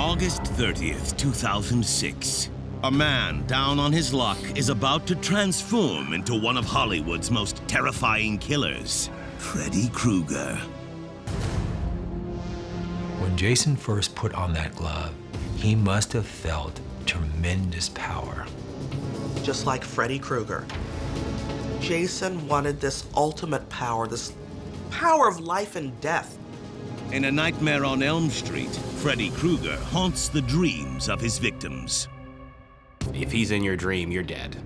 August 30th, 2006. A man down on his luck is about to transform into one of Hollywood's most terrifying killers, Freddy Krueger. When Jason first put on that glove, he must have felt tremendous power. Just like Freddy Krueger, Jason wanted this ultimate power, this power of life and death. In A Nightmare on Elm Street, Freddy Krueger haunts the dreams of his victims. If he's in your dream, you're dead.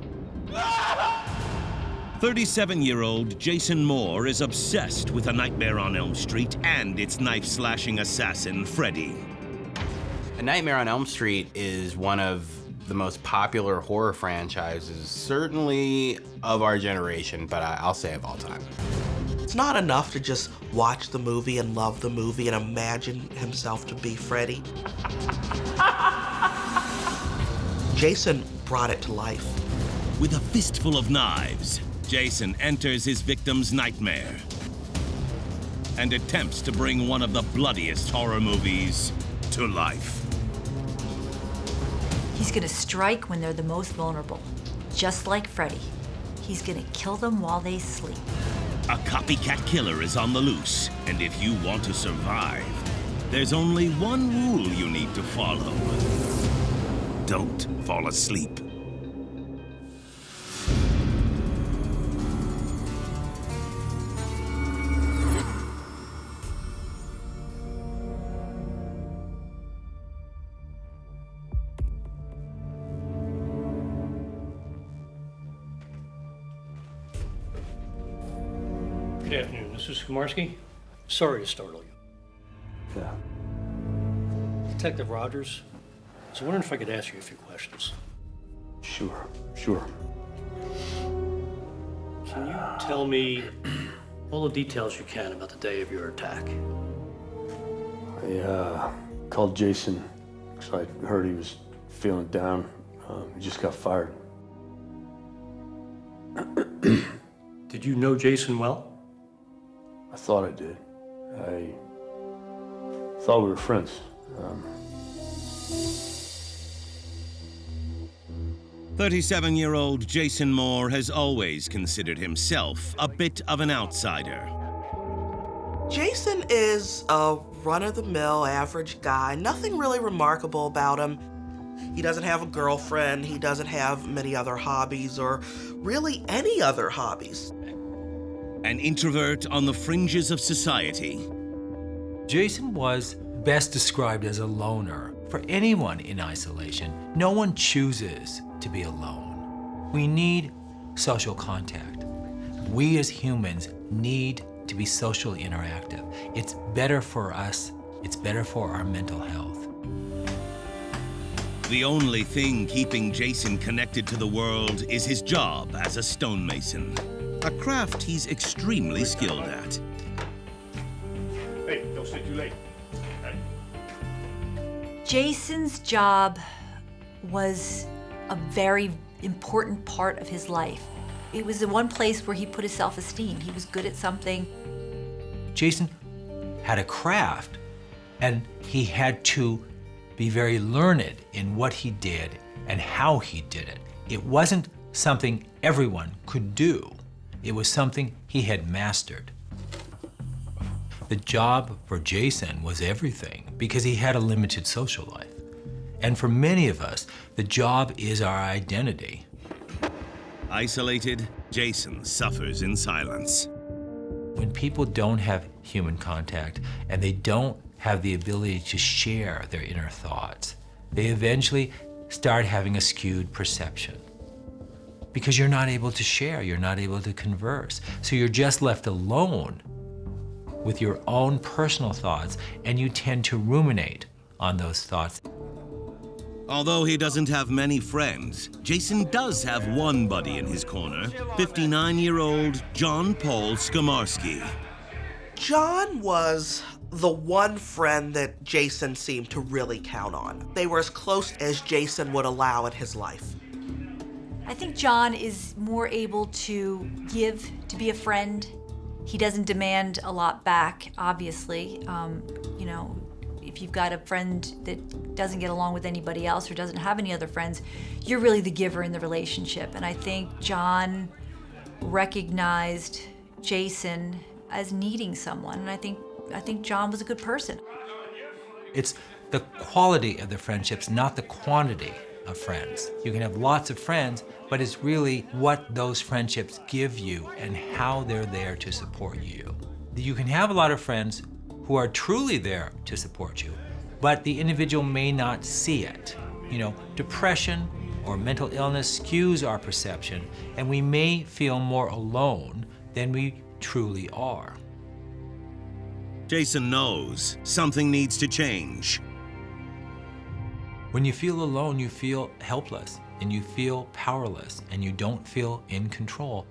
37-year-old Jason Moore is obsessed with A Nightmare on Elm Street and its knife-slashing assassin, Freddy. A Nightmare on Elm Street is one of the most popular horror franchises, certainly of our generation, but I'll say of all time. It's not enough to just watch the movie and love the movie and imagine himself to be Freddy. Jason brought it to life. With a fistful of knives, Jason enters his victim's nightmare and attempts to bring one of the bloodiest horror movies to life. He's gonna strike when they're the most vulnerable, just like Freddy. He's gonna kill them while they sleep. A copycat killer is on the loose, and if you want to survive, there's only one rule you need to follow. Don't fall asleep. Good afternoon, Mr. Skamarski. Sorry to startle you. Yeah. Detective Rogers, I was wondering if I could ask you a few questions. Sure. Can you tell me all the details you can about the day of your attack? I called Jason because I heard he was feeling down. He just got fired. Did you know Jason well? I thought I did. I thought we were friends. 37-year-old Jason Moore has always considered himself a bit of an outsider. Jason is a run-of-the-mill average guy. Nothing really remarkable about him. He doesn't have a girlfriend. He doesn't have many other hobbies or really any other hobbies. An introvert on the fringes of society. Jason was best described as a loner. For anyone in isolation, no one chooses to be alone. We need social contact. We as humans need to be socially interactive. It's better for us. It's better for our mental health. The only thing keeping Jason connected to the world is his job as a stonemason, a craft he's extremely skilled at. Hey, don't stay too late. Hey. Jason's job was a very important part of his life. It was the one place where he put his self-esteem. He was good at something. Jason had a craft, and he had to be very learned in what he did and how he did it. It wasn't something everyone could do. It was something he had mastered. The job for Jason was everything because he had a limited social life. And for many of us, the job is our identity. Isolated, Jason suffers in silence. When people don't have human contact and they don't have the ability to share their inner thoughts, they eventually start having a skewed perception. Because you're not able to share, you're not able to converse. So you're just left alone with your own personal thoughts, and you tend to ruminate on those thoughts. Although he doesn't have many friends, Jason does have one buddy in his corner, 59-year-old John Paul-Skamarski. John was the one friend that Jason seemed to really count on. They were as close as Jason would allow in his life. I think John is more able to give, to be a friend. He doesn't demand a lot back, obviously. You know, If you've got a friend that doesn't get along with anybody else or doesn't have any other friends, you're really the giver in the relationship. And I think John recognized Jason as needing someone, and I think John was a good person. It's the quality of the friendships, not the quantity of friends. You can have lots of friends, but it's really what those friendships give you and how they're there to support you. You can have a lot of friends who are truly there to support you, but the individual may not see it. You know, depression or mental illness skews our perception, and we may feel more alone than we truly are. Jason knows something needs to change. When you feel alone, you feel helpless, and you feel powerless, and you don't feel in control.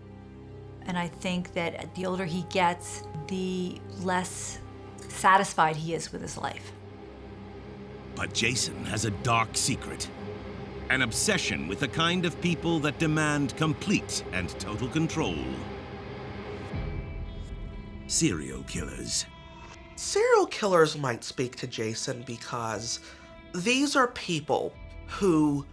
And I think that the older he gets, the less satisfied he is with his life. But Jason has a dark secret. An obsession with the kind of people that demand complete and total control. Serial killers. Serial killers might speak to Jason because these are people who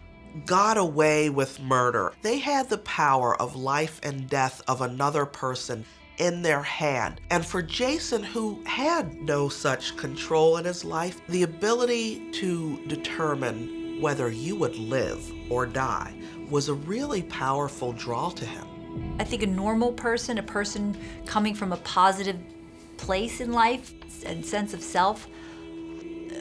got away with murder. They had the power of life and death of another person in their hand. And for Jason, who had no such control in his life, the ability to determine whether you would live or die was a really powerful draw to him. I think a normal person, a person coming from a positive place in life and sense of self,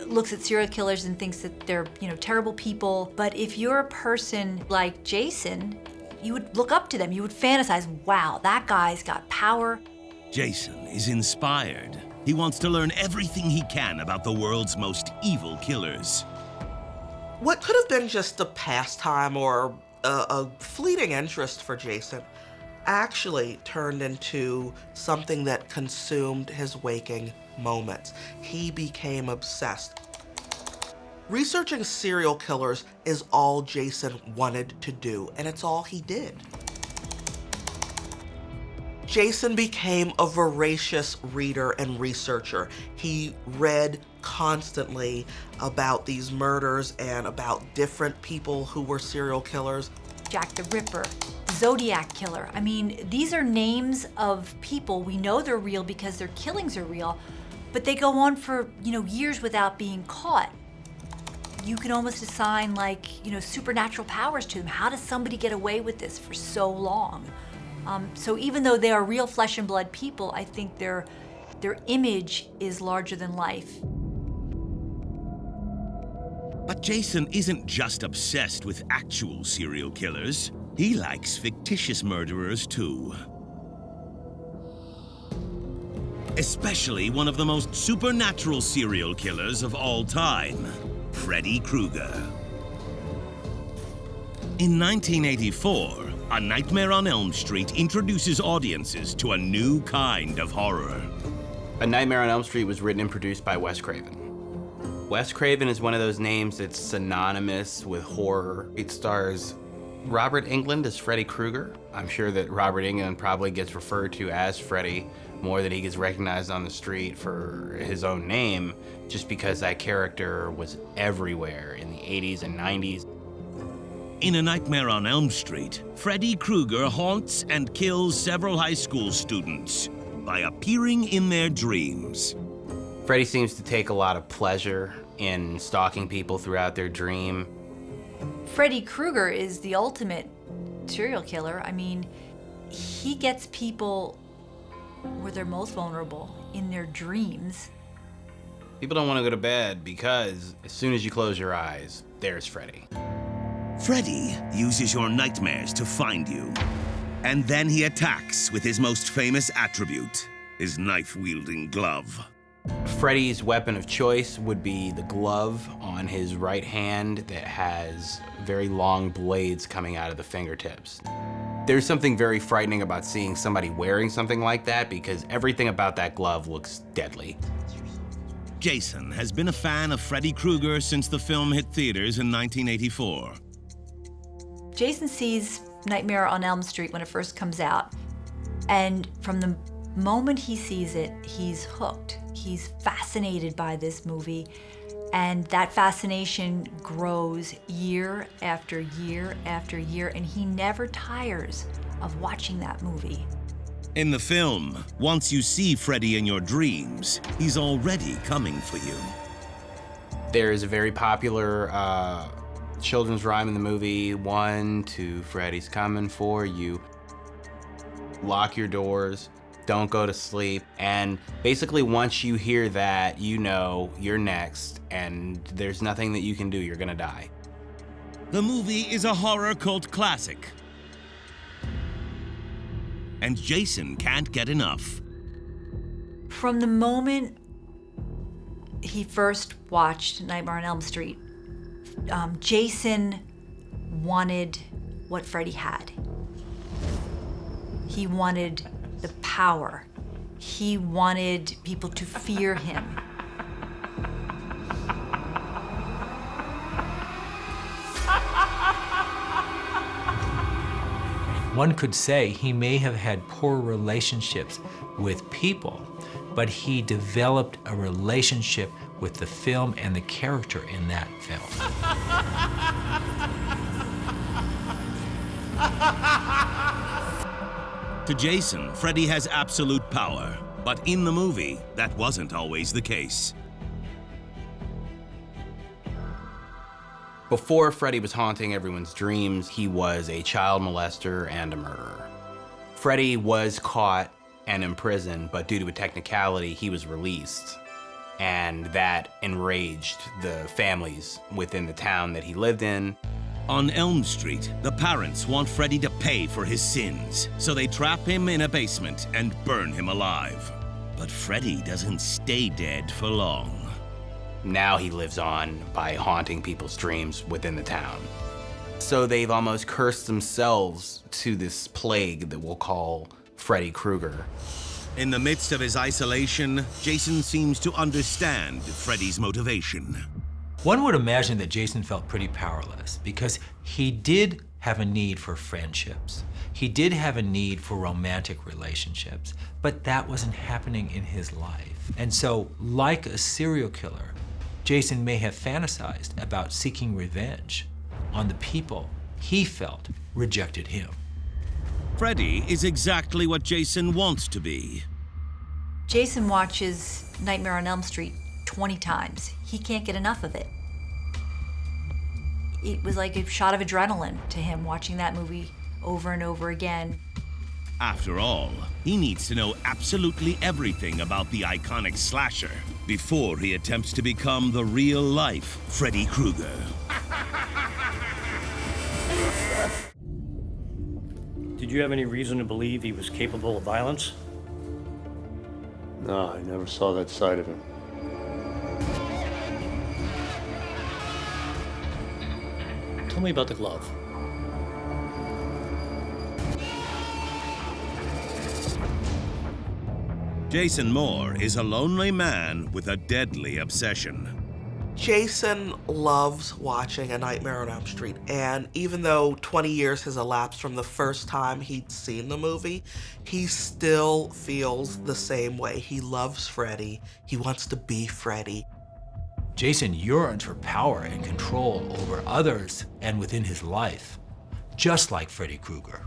looks at serial killers and thinks that they're, terrible people. But if you're a person like Jason, you would look up to them. You would fantasize, wow, that guy's got power. Jason is inspired. He wants to learn everything he can about the world's most evil killers. What could have been just a pastime or a fleeting interest for Jason actually turned into something that consumed his waking moments. He became obsessed. Researching serial killers is all Jason wanted to do, and it's all he did. Jason became a voracious reader and researcher. He read constantly about these murders and about different people who were serial killers. Jack the Ripper, Zodiac Killer. I mean, these are names of people. We know they're real because their killings are real, but they go on for, years without being caught. You can almost assign supernatural powers to them. How does somebody get away with this for so long? So even though they are real flesh and blood people, I think their image is larger than life. But Jason isn't just obsessed with actual serial killers. He likes fictitious murderers too. Especially one of the most supernatural serial killers of all time, Freddy Krueger. In 1984, A Nightmare on Elm Street introduces audiences to a new kind of horror. A Nightmare on Elm Street was written and produced by Wes Craven. Wes Craven is one of those names that's synonymous with horror. It stars Robert Englund as Freddy Krueger. I'm sure that Robert Englund probably gets referred to as Freddy more than he gets recognized on the street for his own name, just because that character was everywhere in the 80s and 90s. In A Nightmare on Elm Street, Freddy Krueger haunts and kills several high school students by appearing in their dreams. Freddy seems to take a lot of pleasure in stalking people throughout their dream. Freddy Krueger is the ultimate serial killer. I mean, he gets people where they're most vulnerable, in their dreams. People don't want to go to bed because as soon as you close your eyes, there's Freddy. Freddy uses your nightmares to find you. And then he attacks with his most famous attribute, his knife-wielding glove. Freddy's weapon of choice would be the glove on his right hand that has very long blades coming out of the fingertips. There's something very frightening about seeing somebody wearing something like that because everything about that glove looks deadly. Jason has been a fan of Freddy Krueger since the film hit theaters in 1984. Jason sees Nightmare on Elm Street when it first comes out, and from the moment he sees it, he's hooked. He's fascinated by this movie, And that fascination grows year after year after year, and he never tires of watching that movie. In the film, once you see Freddy in your dreams, he's already coming for you. There is a very popular children's rhyme in the movie, 1, 2, Freddy's coming for you. Lock your doors, don't go to sleep. And basically once you hear that, you know you're next and there's nothing that you can do, you're gonna die. The movie is a horror cult classic. And Jason can't get enough. From the moment he first watched Nightmare on Elm Street, Jason wanted what Freddy had. He wanted the power. He wanted people to fear him. One could say he may have had poor relationships with people, but he developed a relationship with the film and the character in that film. To Jason, Freddy has absolute power. But in the movie, that wasn't always the case. Before Freddy was haunting everyone's dreams, he was a child molester and a murderer. Freddy was caught and imprisoned, but due to a technicality, he was released. And that enraged the families within the town that he lived in. On Elm Street, the parents want Freddy to pay for his sins, so they trap him in a basement and burn him alive. But Freddy doesn't stay dead for long. Now he lives on by haunting people's dreams within the town. So they've almost cursed themselves to this plague that we'll call Freddy Krueger. In the midst of his isolation, Jason seems to understand Freddy's motivation. One would imagine that Jason felt pretty powerless because he did have a need for friendships. He did have a need for romantic relationships, but that wasn't happening in his life. And so, like a serial killer, Jason may have fantasized about seeking revenge on the people he felt rejected him. Freddy is exactly what Jason wants to be. Jason watches Nightmare on Elm Street 20 times. He can't get enough of it. It was like a shot of adrenaline to him watching that movie over and over again. After all, he needs to know absolutely everything about the iconic slasher before he attempts to become the real-life Freddy Krueger. Did you have any reason to believe he was capable of violence? No, I never saw that side of him. Tell me about the glove. Jason Moore is a lonely man with a deadly obsession. Jason loves watching A Nightmare on Elm Street, and even though 20 years has elapsed from the first time he'd seen the movie, he still feels the same way. He loves Freddy. He wants to be Freddy. Jason yearns for power and control over others and within his life, just like Freddy Krueger.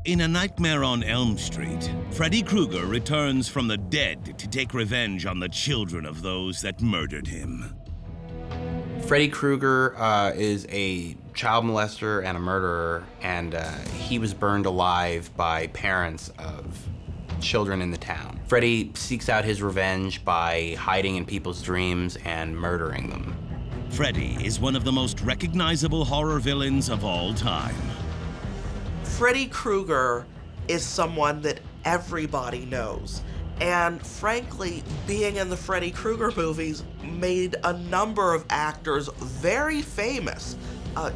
In A Nightmare on Elm Street, Freddy Krueger returns from the dead to take revenge on the children of those that murdered him. Freddy Krueger is a child molester and a murderer, and he was burned alive by parents of children in the town. Freddy seeks out his revenge by hiding in people's dreams and murdering them. Freddy is one of the most recognizable horror villains of all time. Freddy Krueger is someone that everybody knows. And frankly, being in the Freddy Krueger movies made a number of actors very famous.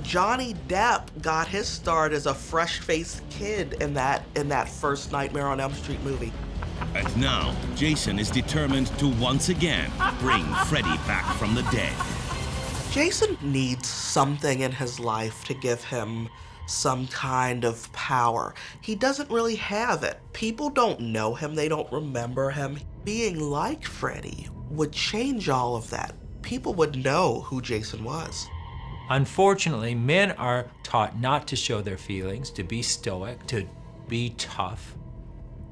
Johnny Depp got his start as a fresh-faced kid in that first Nightmare on Elm Street movie. And now, Jason is determined to once again bring Freddy back from the dead. Jason needs something in his life to give him some kind of power. He doesn't really have it. People don't know him, they don't remember him. Being like Freddy would change all of that. people would know who Jason was. Unfortunately, men are taught not to show their feelings, to be stoic, to be tough,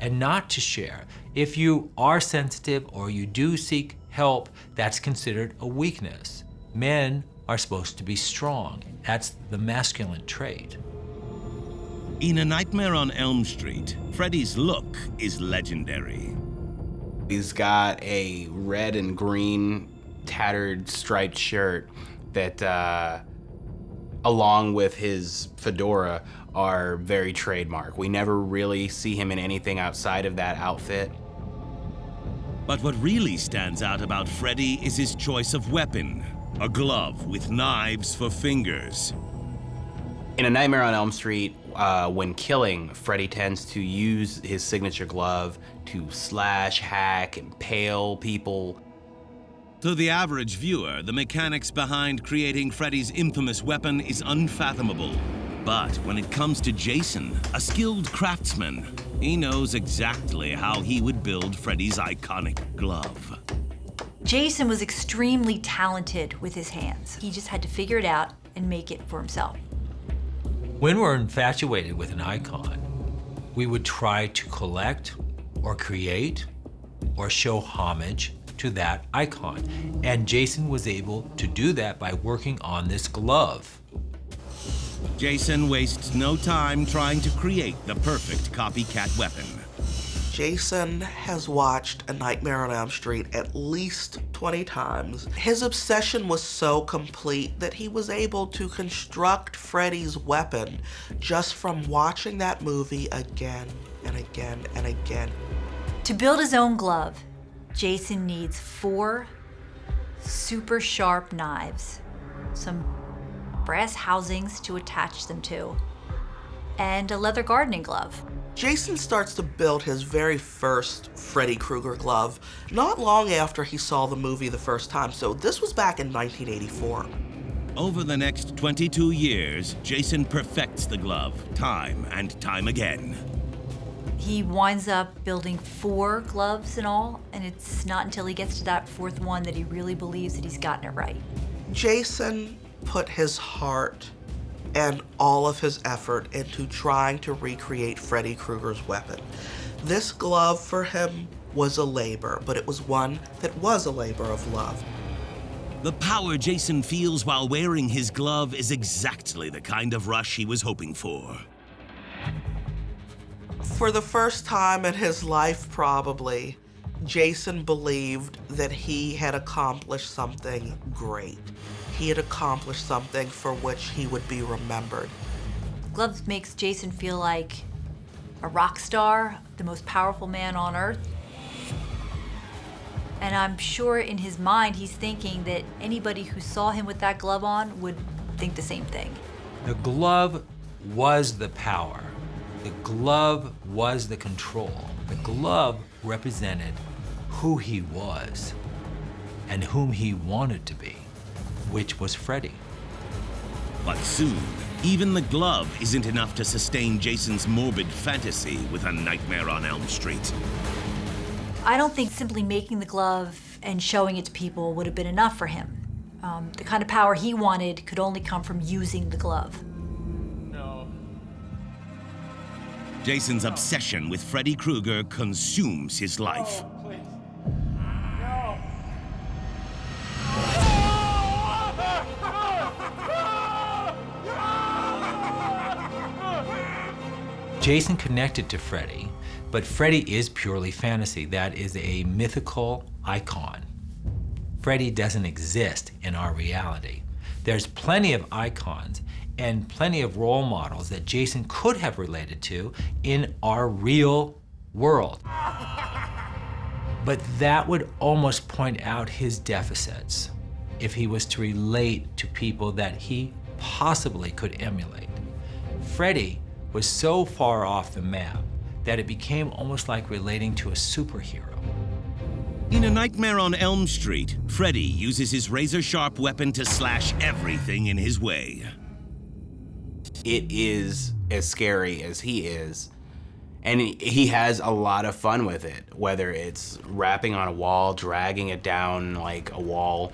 and not to share. If you are sensitive or you do seek help, that's considered a weakness. Men are supposed to be strong. That's the masculine trait. In A Nightmare on Elm Street, Freddy's look is legendary. He's got a red and green tattered striped shirt that, along with his fedora, are very trademark. We never really see him in anything outside of that outfit. But what really stands out about Freddy is his choice of weapon, a glove with knives for fingers. In A Nightmare on Elm Street, when killing, Freddy tends to use his signature glove to slash, hack, impale people. To the average viewer, the mechanics behind creating Freddy's infamous weapon is unfathomable. But when it comes to Jason, a skilled craftsman, he knows exactly how he would build Freddy's iconic glove. Jason was extremely talented with his hands. He just had to figure it out and make it for himself. When we're infatuated with an icon, we would try to collect or create or show homage to that icon. And Jason was able to do that by working on this glove. Jason wastes no time trying to create the perfect copycat weapon. Jason has watched A Nightmare on Elm Street at least 20 times. His obsession was so complete that he was able to construct Freddy's weapon just from watching that movie again and again and again. To build his own glove, Jason needs 4 super sharp knives, some brass housings to attach them to, and a leather gardening glove. Jason starts to build his very first Freddy Krueger glove not long after he saw the movie the first time, so this was back in 1984. Over the next 22 years, Jason perfects the glove time and time again. He winds up building 4 gloves in all, and it's not until he gets to that 4th one that he really believes that he's gotten it right. Jason put his heart and all of his effort into trying to recreate Freddy Krueger's weapon. This glove for him was a labor, but it was one that was a labor of love. The power Jason feels while wearing his glove is exactly the kind of rush he was hoping for. For the first time in his life, probably, Jason believed that he had accomplished something great. He had accomplished something for which he would be remembered. Gloves makes Jason feel like a rock star, the most powerful man on earth. And I'm sure in his mind he's thinking that anybody who saw him with that glove on would think the same thing. The glove was the power. The glove was the control. The glove represented who he was and whom he wanted to be, which was Freddy. But soon, even the glove isn't enough to sustain Jason's morbid fantasy with A Nightmare on Elm Street. I don't think simply making the glove and showing it to people would have been enough for him. The kind of power he wanted could only come from using the glove. Jason's obsession with Freddy Krueger consumes his life. Jason connected to Freddy, but Freddy is purely fantasy. That is a mythical icon. Freddy doesn't exist in our reality. There's plenty of icons and plenty of role models that Jason could have related to in our real world. But that would almost point out his deficits if he was to relate to people that he possibly could emulate. Freddy was so far off the map that it became almost like relating to a superhero. In A Nightmare on Elm Street, Freddy uses his razor-sharp weapon to slash everything in his way. It is as scary as he is, and he has a lot of fun with it, whether it's rapping on a wall, dragging it down like a wall.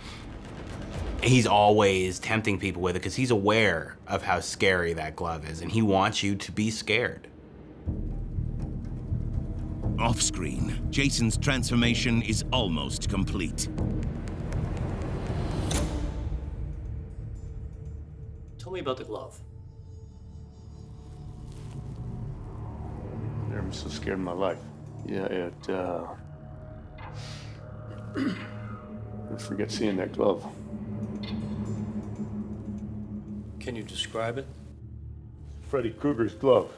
He's always tempting people with it because he's aware of how scary that glove is, and he wants you to be scared. Off-screen, Jason's transformation is almost complete. Tell me about the glove. Never been so scared in my life. Yeah, I forget seeing that glove. Can you describe it? Freddy Krueger's glove.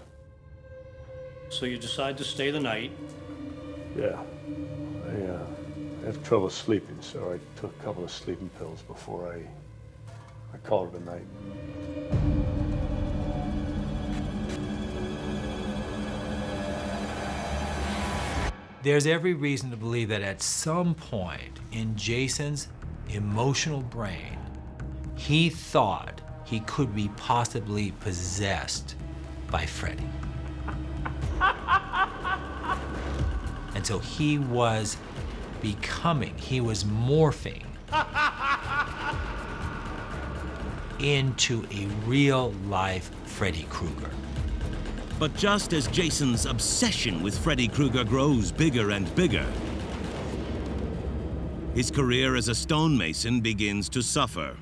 So you decide to stay the night. Yeah. I have trouble sleeping, so I took a couple of sleeping pills before I called it a night. There's every reason to believe that at some point in Jason's emotional brain, he thought he could be possibly possessed by Freddy. And so he was morphing into a real-life Freddy Krueger. But just as Jason's obsession with Freddy Krueger grows bigger and bigger, his career as a stonemason begins to suffer.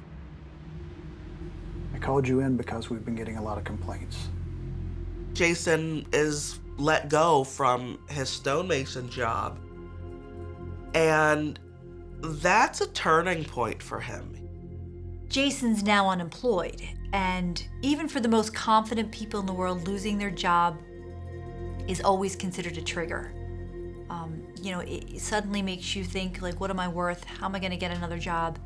I called you in because we've been getting a lot of complaints. Jason is let go from his stonemason job, and that's a turning point for him. Jason's now unemployed, and even for the most confident people in the world, losing their job is always considered a trigger. It suddenly makes you think, like, what am I worth? How am I gonna get another job?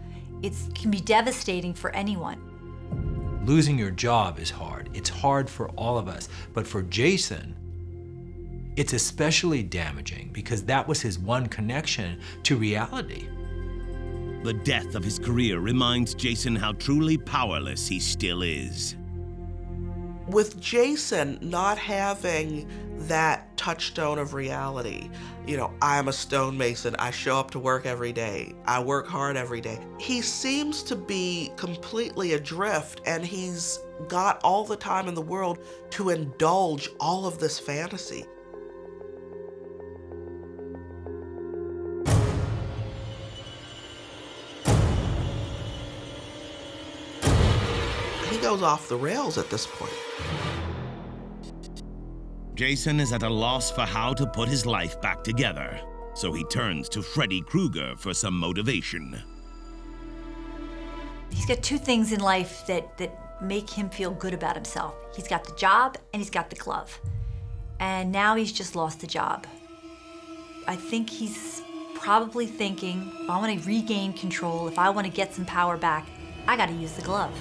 It can be devastating for anyone. Losing your job is hard. It's hard for all of us. But for Jason, it's especially damaging because that was his one connection to reality. The death of his career reminds Jason how truly powerless he still is. With Jason not having that touchstone of reality, I'm a stonemason, I show up to work every day, I work hard every day. He seems to be completely adrift, and he's got all the time in the world to indulge all of this fantasy. He goes off the rails at this point. Jason is at a loss for how to put his life back together, so he turns to Freddy Krueger for some motivation. He's got two things in life that make him feel good about himself. He's got the job and he's got the glove. And now he's just lost the job. I think he's probably thinking, if I want to regain control, if I want to get some power back, I got to use the glove.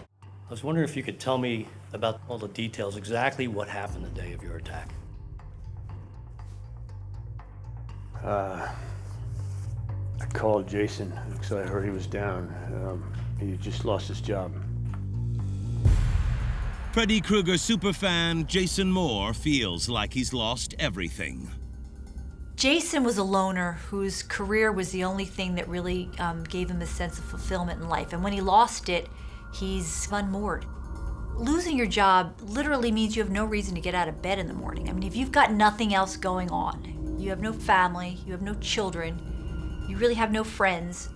I was wondering if you could tell me about all the details, exactly what happened the day of your attack. I called Jason because I heard he was down. He just lost his job. Freddy Krueger superfan Jason Moore feels like he's lost everything. Jason was a loner whose career was the only thing that really gave him a sense of fulfillment in life. And when he lost it, he's unmoored. Losing your job literally means you have no reason to get out of bed in the morning. I mean, if you've got nothing else going on, you have no family, you have no children, you really have no friends,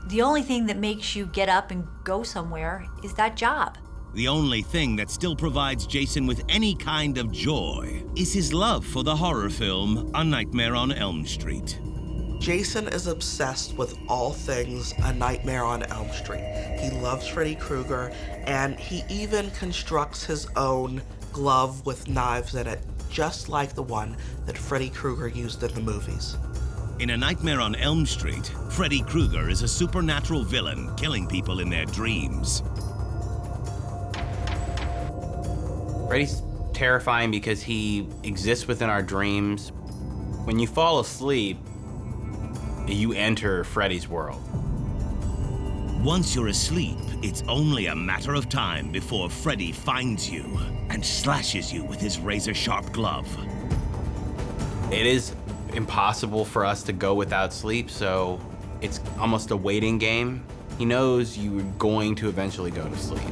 the only thing that makes you get up and go somewhere is that job. The only thing that still provides Jason with any kind of joy is his love for the horror film A Nightmare on Elm Street. Jason is obsessed with all things A Nightmare on Elm Street. He loves Freddy Krueger, and he even constructs his own glove with knives in it, just like the one that Freddy Krueger used in the movies. In A Nightmare on Elm Street, Freddy Krueger is a supernatural villain killing people in their dreams. Freddy's terrifying because he exists within our dreams. When you fall asleep, you enter Freddy's world. Once you're asleep, it's only a matter of time before Freddy finds you and slashes you with his razor-sharp glove. It is impossible for us to go without sleep, so it's almost a waiting game. He knows you're going to eventually go to sleep.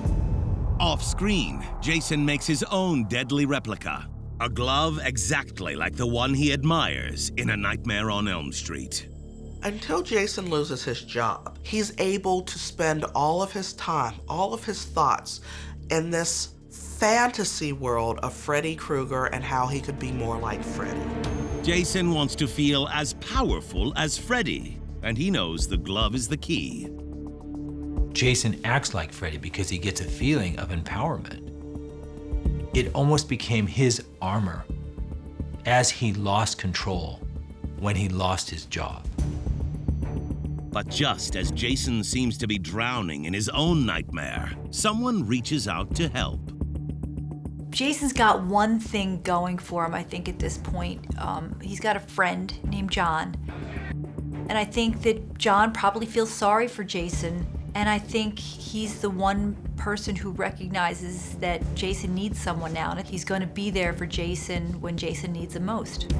Off-screen, Jason makes his own deadly replica. A glove exactly like the one he admires in A Nightmare on Elm Street. Until Jason loses his job, he's able to spend all of his time, all of his thoughts in this fantasy world of Freddy Krueger and how he could be more like Freddy. Jason wants to feel as powerful as Freddy, and he knows the glove is the key. Jason acts like Freddy because he gets a feeling of empowerment. It almost became his armor as he lost control when he lost his job. But just as Jason seems to be drowning in his own nightmare, someone reaches out to help. Jason's got one thing going for him, I think, at this point. He's got a friend named John. And I think that John probably feels sorry for Jason. And I think he's the one person who recognizes that Jason needs someone now, and that he's going to be there for Jason when Jason needs him most.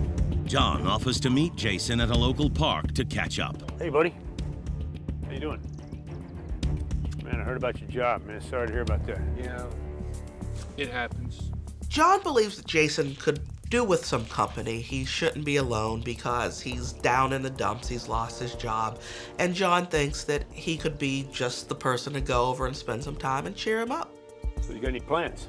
John offers to meet Jason at a local park to catch up. Hey, buddy. How you doing? Man, I heard about your job, man. Sorry to hear about that. Yeah, it happens. John believes that Jason could do with some company. He shouldn't be alone because he's down in the dumps, he's lost his job, and John thinks that he could be just the person to go over and spend some time and cheer him up. So you got any plans?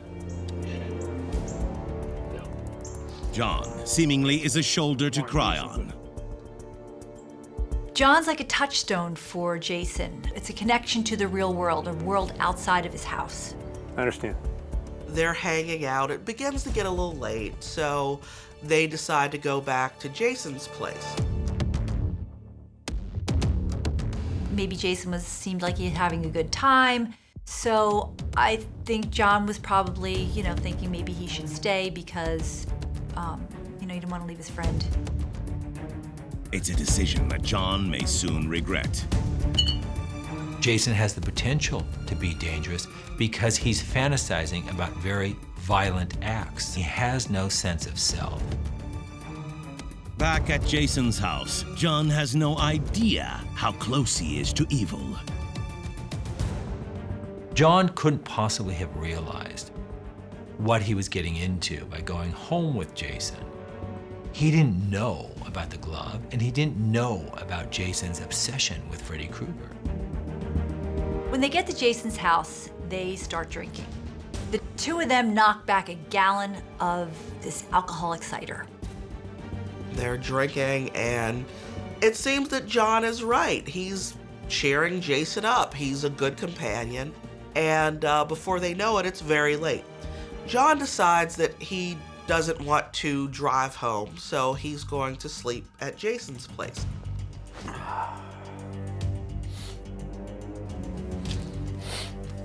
John seemingly is a shoulder to cry on. John's like a touchstone for Jason. It's a connection to the real world, a world outside of his house. I understand. They're hanging out. It begins to get a little late, so they decide to go back to Jason's place. Maybe Jason seemed like he was having a good time, so I think John was probably, thinking maybe he should stay because, he didn't want to leave his friend. It's a decision that John may soon regret. Jason has the potential to be dangerous because he's fantasizing about very violent acts. He has no sense of self. Back at Jason's house, John has no idea how close he is to evil. John couldn't possibly have realized what he was getting into by going home with Jason. He didn't know about the glove, and he didn't know about Jason's obsession with Freddy Krueger. When they get to Jason's house, they start drinking. The two of them knock back a gallon of this alcoholic cider. They're drinking, and it seems that John is right. He's cheering Jason up. He's a good companion, and before they know it, it's very late. John decides that he doesn't want to drive home, so he's going to sleep at Jason's place.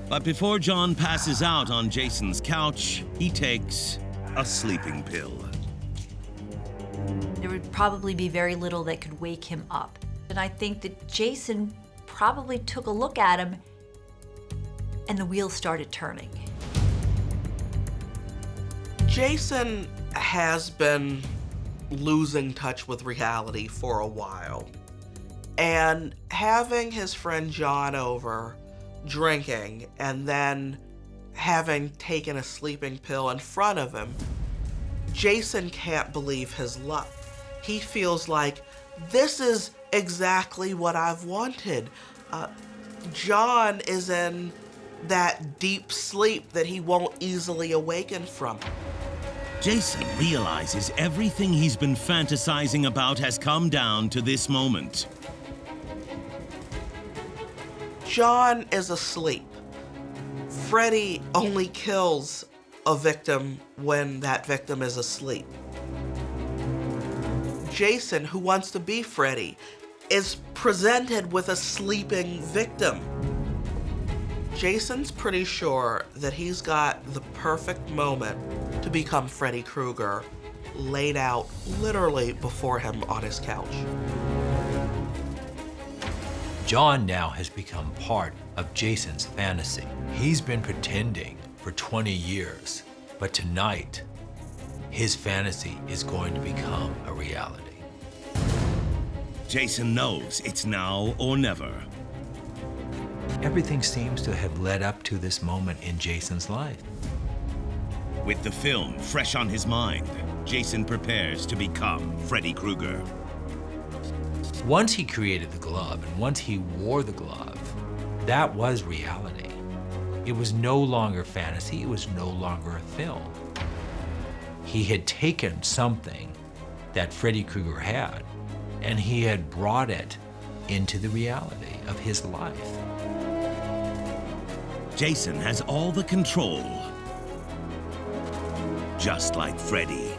But before John passes out on Jason's couch, he takes a sleeping pill. There would probably be very little that could wake him up. And I think that Jason probably took a look at him and the wheels started turning. Jason has been losing touch with reality for a while. And having his friend John over, drinking, and then having taken a sleeping pill in front of him, Jason can't believe his luck. He feels like, this is exactly what I've wanted. John is in that deep sleep that he won't easily awaken from. Jason realizes everything he's been fantasizing about has come down to this moment. John is asleep. Freddy only kills a victim when that victim is asleep. Jason, who wants to be Freddy, is presented with a sleeping victim. Jason's pretty sure that he's got the perfect moment to become Freddy Krueger laid out literally before him on his couch. John now has become part of Jason's fantasy. He's been pretending for 20 years, but tonight, his fantasy is going to become a reality. Jason knows it's now or never. Everything seems to have led up to this moment in Jason's life. With the film fresh on his mind, Jason prepares to become Freddy Krueger. Once he created the glove and once he wore the glove, that was reality. It was no longer fantasy, it was no longer a film. He had taken something that Freddy Krueger had and he had brought it into the reality of his life. Jason has all the control, just like Freddy.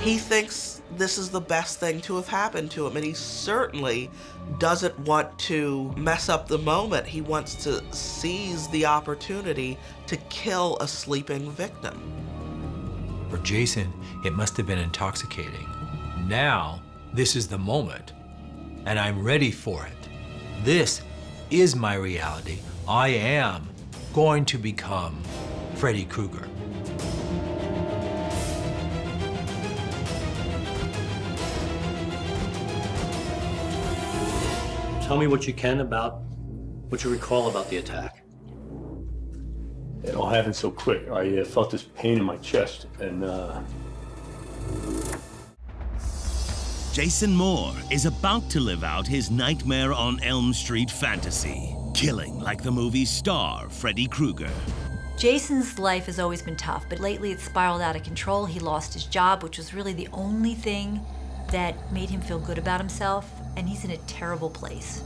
He thinks this is the best thing to have happened to him, and he certainly doesn't want to mess up the moment. He wants to seize the opportunity to kill a sleeping victim. For Jason, it must have been intoxicating. Now, this is the moment, and I'm ready for it. This is my reality. I am going to become Freddy Krueger. Tell me what you can about, what you recall about the attack. It all happened so quick. I felt this pain in my chest, and Jason Moore is about to live out his Nightmare on Elm Street fantasy, killing like the movie's star, Freddy Krueger. Jason's life has always been tough, but lately it's spiraled out of control. He lost his job, which was really the only thing that made him feel good about himself, and he's in a terrible place.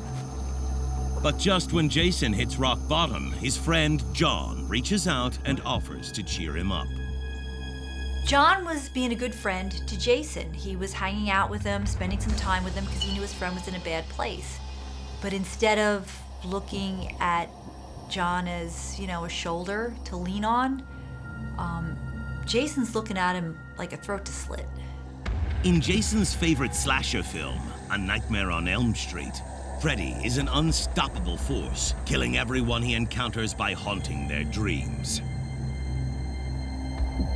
But just when Jason hits rock bottom, his friend John reaches out and offers to cheer him up. John was being a good friend to Jason. He was hanging out with him, spending some time with him because he knew his friend was in a bad place. But instead of looking at John as, a shoulder to lean on, Jason's looking at him like a throat to slit. In Jason's favorite slasher film, A Nightmare on Elm Street, Freddy is an unstoppable force, killing everyone he encounters by haunting their dreams.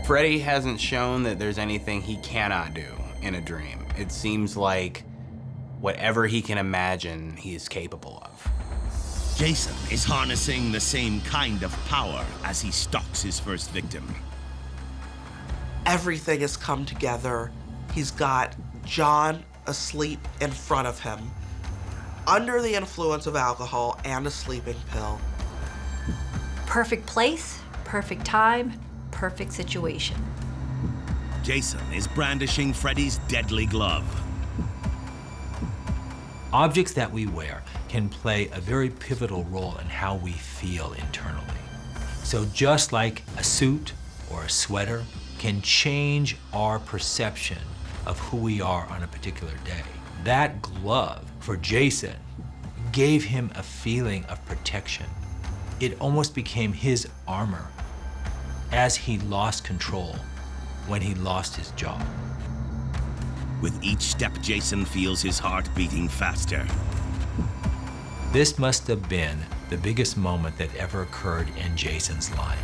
Freddy hasn't shown that there's anything he cannot do in a dream. It seems like whatever he can imagine, he is capable of. Jason is harnessing the same kind of power as he stalks his first victim. Everything has come together. He's got John asleep in front of him, under the influence of alcohol and a sleeping pill. Perfect place, perfect time, perfect situation. Jason is brandishing Freddy's deadly glove. Objects that we wear can play a very pivotal role in how we feel internally. So just like a suit or a sweater can change our perception of who we are on a particular day, that glove for Jason gave him a feeling of protection. It almost became his armor as he lost control when he lost his job. With each step, Jason feels his heart beating faster. This must have been the biggest moment that ever occurred in Jason's life.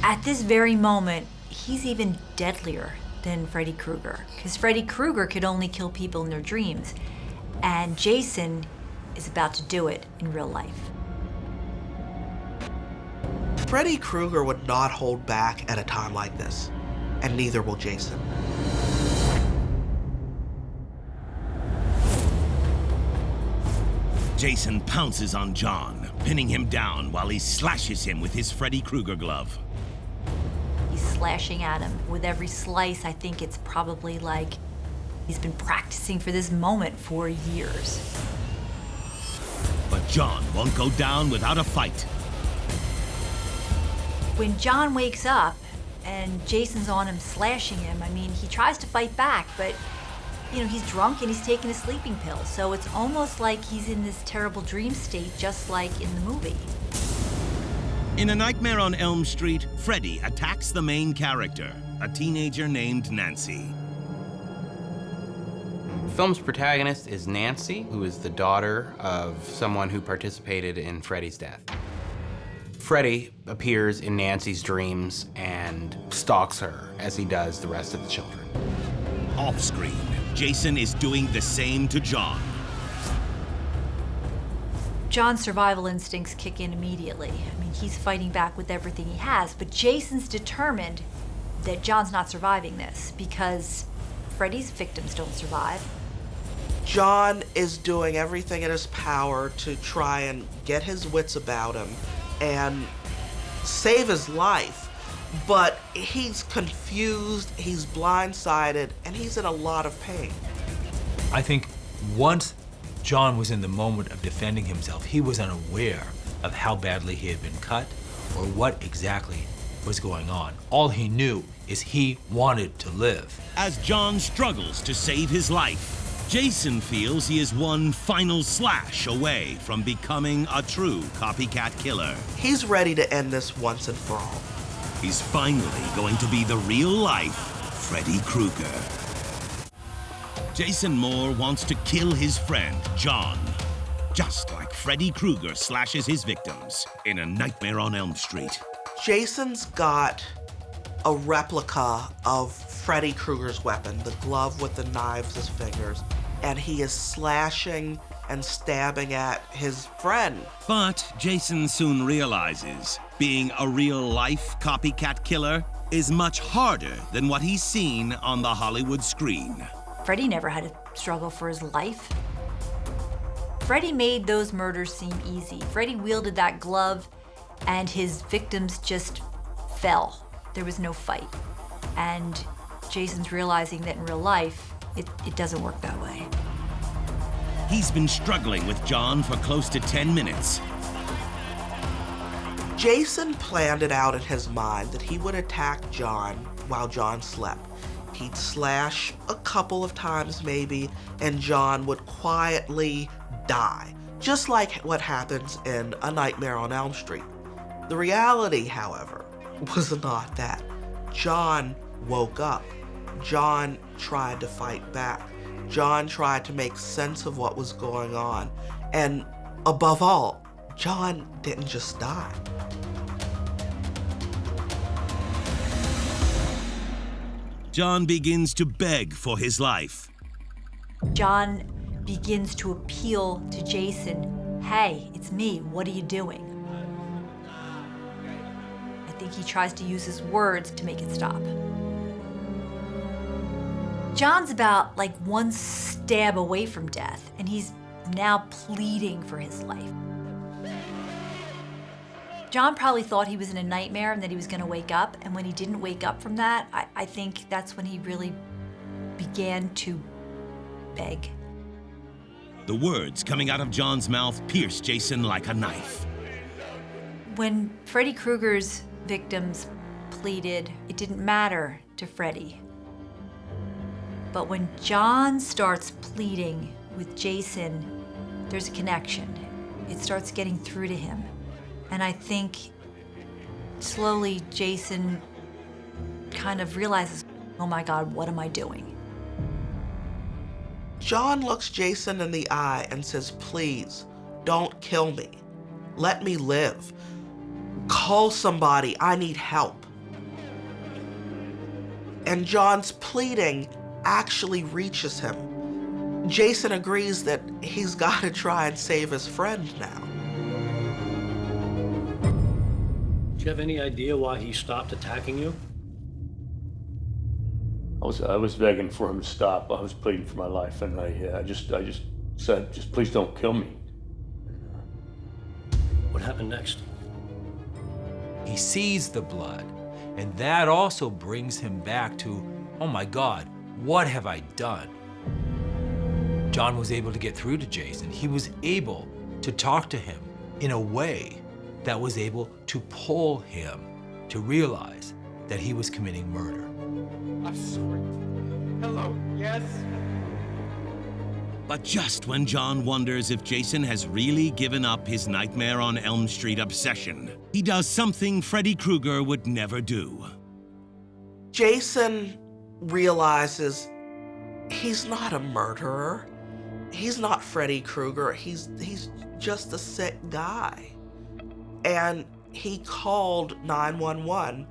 At this very moment, he's even deadlier than Freddy Krueger, because Freddy Krueger could only kill people in their dreams, and Jason is about to do it in real life. Freddy Krueger would not hold back at a time like this, and neither will Jason. Jason pounces on John, pinning him down while he slashes him with his Freddy Krueger glove. He's slashing at him. With every slice, I think it's probably like he's been practicing for this moment for years. But John won't go down without a fight. When John wakes up and Jason's on him slashing him, he tries to fight back, but he's drunk and he's taking a sleeping pill. So it's almost like he's in this terrible dream state, just like in the movie. In A Nightmare on Elm Street, Freddy attacks the main character, a teenager named Nancy. The film's protagonist is Nancy, who is the daughter of someone who participated in Freddy's death. Freddy appears in Nancy's dreams and stalks her, as he does the rest of the children. Off-screen, Jason is doing the same to John. John's survival instincts kick in immediately. I mean, he's fighting back with everything he has, but Jason's determined that John's not surviving this because Freddy's victims don't survive. John is doing everything in his power to try and get his wits about him and save his life, but he's confused, he's blindsided, and he's in a lot of pain. I think once John was in the moment of defending himself, he was unaware of how badly he had been cut or what exactly was going on. All he knew is he wanted to live. As John struggles to save his life, Jason feels he is one final slash away from becoming a true copycat killer. He's ready to end this once and for all. He's finally going to be the real-life Freddy Krueger. Jason Moore wants to kill his friend, John, just like Freddy Krueger slashes his victims in A Nightmare on Elm Street. Jason's got a replica of Freddy Krueger's weapon, the glove with the knives as fingers, and he is slashing and stabbing at his friend. But Jason soon realizes being a real-life copycat killer is much harder than what he's seen on the Hollywood screen. Freddy never had to struggle for his life. Freddy made those murders seem easy. Freddy wielded that glove and his victims just fell. There was no fight. And Jason's realizing that in real life, it doesn't work that way. He's been struggling with John for close to 10 minutes. Jason planned it out in his mind that he would attack John while John slept. He'd slash a couple of times maybe, and John would quietly die, just like what happens in A Nightmare on Elm Street. The reality, however, was not that. John woke up. John tried to fight back. John tried to make sense of what was going on. And above all, John didn't just die. John begins to beg for his life. John begins to appeal to Jason, hey, it's me, what are you doing? I think he tries to use his words to make it stop. John's about like one stab away from death, and he's now pleading for his life. John probably thought he was in a nightmare and that he was gonna wake up, and when he didn't wake up from that, I think that's when he really began to beg. The words coming out of John's mouth pierce Jason like a knife. When Freddy Krueger's victims pleaded, it didn't matter to Freddy. But when John starts pleading with Jason, there's a connection. It starts getting through to him. And I think slowly Jason kind of realizes, oh my God, what am I doing? John looks Jason in the eye and says, please, don't kill me. Let me live. Call somebody, I need help. And John's pleading actually reaches him. Jason agrees that he's got to try and save his friend now. Do you have any idea why he stopped attacking you? I was begging for him to stop. I was pleading for my life, and I just said, just please don't kill me. What happened next? He sees the blood, and that also brings him back to, oh my God, what have I done? John was able to get through to Jason. He was able to talk to him in a way that was able to pull him to realize that he was committing murder. I'm sorry. Hello, yes? But just when John wonders if Jason has really given up his Nightmare on Elm Street obsession, he does something Freddy Krueger would never do. Jason realizes he's not a murderer. He's not Freddy Krueger. He's just a sick guy. And he called 911.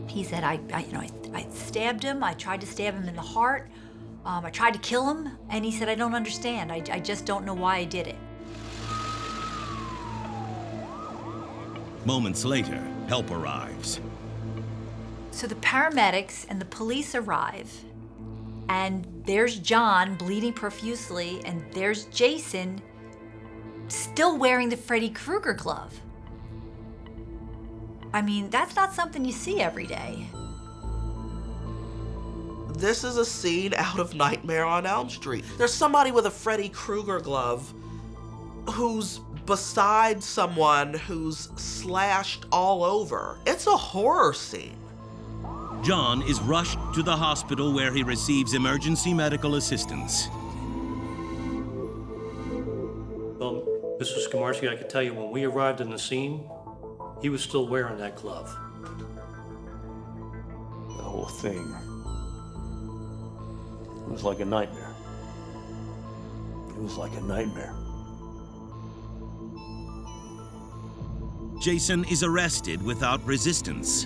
He said, I stabbed him. I tried to stab him in the heart. I tried to kill him. And he said, I don't understand. I just don't know why I did it. Moments later, help arrives. So the paramedics and the police arrive, and there's John bleeding profusely, and there's Jason still wearing the Freddy Krueger glove. I mean, that's not something you see every day. This is a scene out of Nightmare on Elm Street. There's somebody with a Freddy Krueger glove who's beside someone who's slashed all over. It's a horror scene. John is rushed to the hospital where he receives emergency medical assistance. Well, Mr. Skamarski, I can tell you when we arrived in the scene, he was still wearing that glove. The whole thing, it was like a nightmare. It was like a nightmare. Jason is arrested without resistance.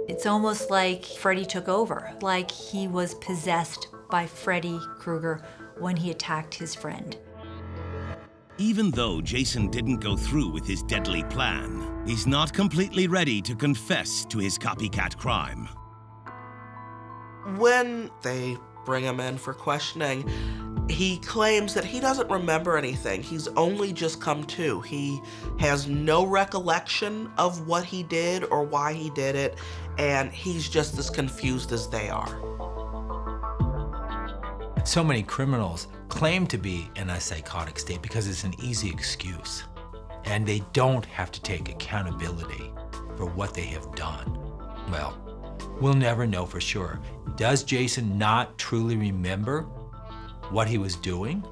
It's almost like Freddy took over, like he was possessed by Freddy Krueger when he attacked his friend. Even though Jason didn't go through with his deadly plan, he's not completely ready to confess to his copycat crime. When they bring him in for questioning, he claims that he doesn't remember anything. He's only just come to. He has no recollection of what he did or why he did it, and he's just as confused as they are. So many criminals claim to be in a psychotic state because it's an easy excuse, and they don't have to take accountability for what they have done. Well, we'll never know for sure. Does Jason not truly remember what he was doing?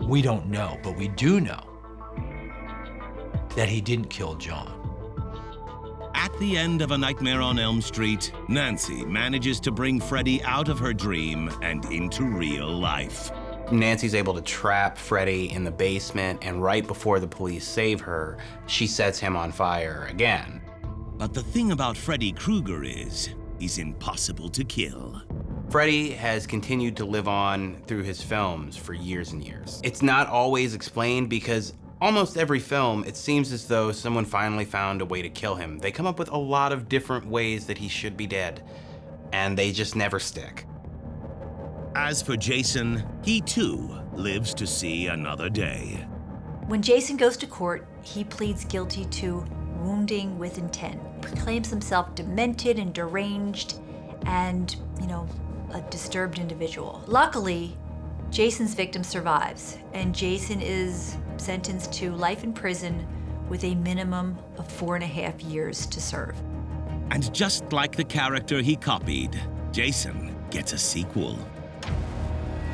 We don't know, but we do know that he didn't kill John. At the end of A Nightmare on Elm Street, Nancy manages to bring Freddy out of her dream and into real life. Nancy's able to trap Freddy in the basement, and right before the police save her, she sets him on fire again. But the thing about Freddy Krueger is, he's impossible to kill. Freddy has continued to live on through his films for years and years. It's not always explained because almost every film, it seems as though someone finally found a way to kill him. They come up with a lot of different ways that he should be dead, and they just never stick. As for Jason, he too lives to see another day. When Jason goes to court, he pleads guilty to wounding with intent. He claims himself demented and deranged and, a disturbed individual. Luckily, Jason's victim survives, and Jason is sentenced to life in prison with a minimum of 4.5 years to serve. And just like the character he copied, Jason gets a sequel.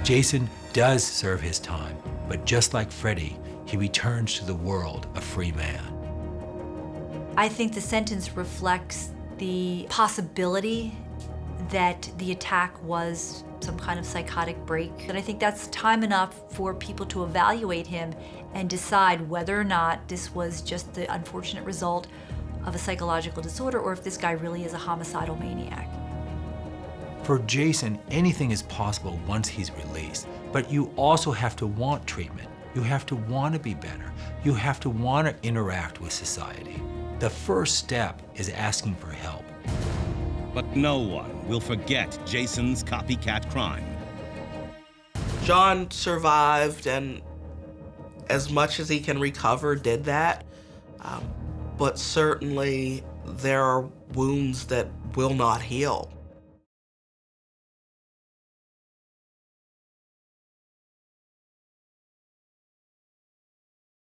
Jason does serve his time, but just like Freddy, he returns to the world a free man. I think the sentence reflects the possibility that the attack was some kind of psychotic break. And I think that's time enough for people to evaluate him and decide whether or not this was just the unfortunate result of a psychological disorder or if this guy really is a homicidal maniac. For Jason, anything is possible once he's released, but you also have to want treatment. You have to want to be better. You have to want to interact with society. The first step is asking for help. But no one will forget Jason's copycat crime. John survived, and as much as he can recover, did that. But certainly there are wounds that will not heal.